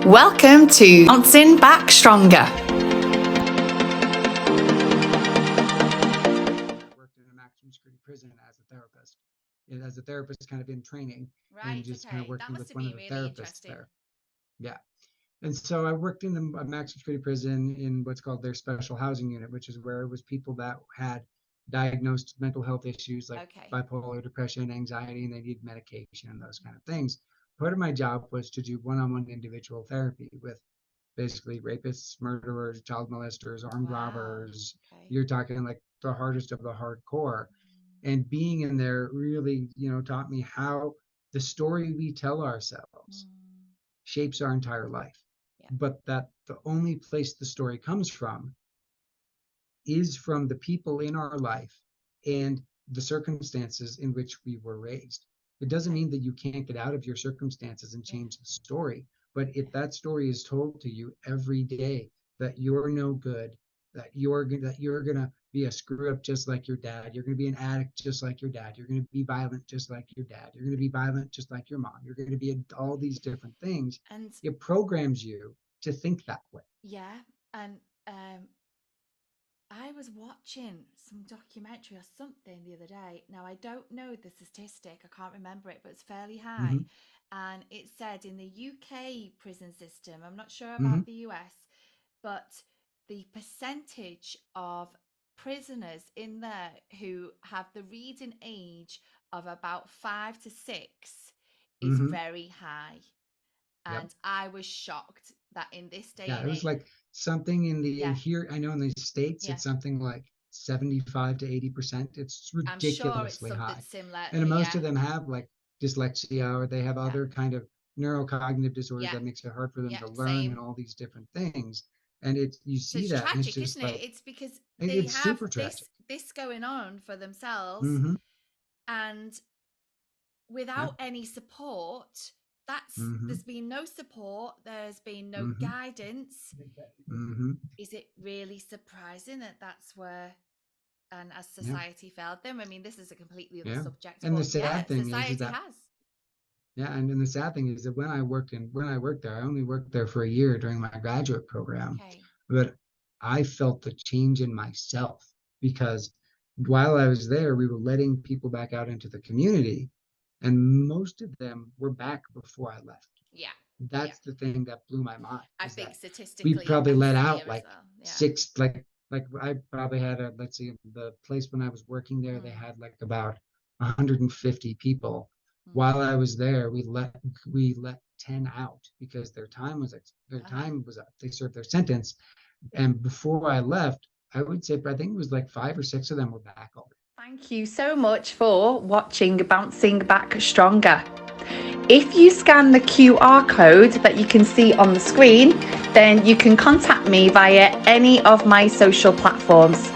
Welcome to Bouncing Back Stronger. I worked in a maximum security prison as a therapist. And as a therapist, kind of in training, and just kind of working with one of the therapists there. Yeah. And so I worked in a maximum security prison in what's called their special housing unit, which is where it was people that had diagnosed mental health issues like bipolar depression, anxiety, and they need medication and those kind of things. Part of my job was to do one-on-one individual therapy with basically rapists, murderers, child molesters, armed robbers. You're talking like the hardest of the hardcore. And being in there really, taught me how the story we tell ourselves shapes our entire life. Yeah. But that the only place the story comes from is from the people in our life and the circumstances in which we were raised. It doesn't mean that you can't get out of your circumstances and change the story. But if that story is told to you every day that you're no good, that you're gonna be a screw up just like your dad, you're gonna be an addict just like your dad, you're gonna be violent just like your dad, you're gonna be violent just like your mom, you're gonna be all these different things, and it programs you to think that way. Yeah, and I was watching some documentary or something the other day. Now, I don't know the statistic, I can't remember it, but it's fairly high. And it said in the UK prison system, I'm not sure about the US, but the percentage of prisoners in there who have the reading age of about 5 to 6 is very high. And I was shocked that in this day and it was age, like something in the here, I know in the States it's something like 75 to 80%. It's ridiculously high. Similar, and most of them have like dyslexia, or they have other kind of neurocognitive disorders that makes it hard for them to learn and all these different things. And you see that tragic, it's just isn't like, it? It's because they have super tragic. this going on for themselves, and without any support. There's been no support, there's been no guidance. Is it really surprising that that's where, and as society failed them? I mean, this is a completely other subject. And the sad thing society is that has. And then the sad thing is that when I worked there, I only worked there for a year during my graduate program. But I felt the change in myself, because while I was there, we were letting people back out into the community. And most of them were back before I left. Yeah. That's the thing that blew my mind. I think statistically, we probably let out like six, like I probably had the place when I was working there, they had like about 150 people. While I was there, we let 10 out because their time was up. They served their sentence. And before I left, I would say, I think it was like 5 or 6 of them were back already. Thank you so much for watching Bouncing Back Stronger. If you scan the QR code that you can see on the screen, then you can contact me via any of my social platforms.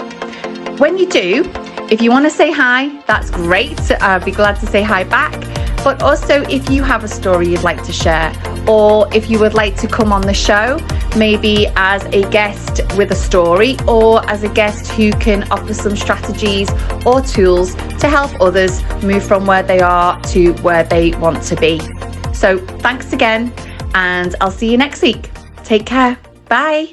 When you do, if you want to say hi, that's great. I'd be glad to say hi back. But also, if you have a story you'd like to share, or if you would like to come on the show, maybe as a guest with a story, or as a guest who can offer some strategies or tools to help others move from where they are to where they want to be. So thanks again, and I'll see you next week. Take care. Bye.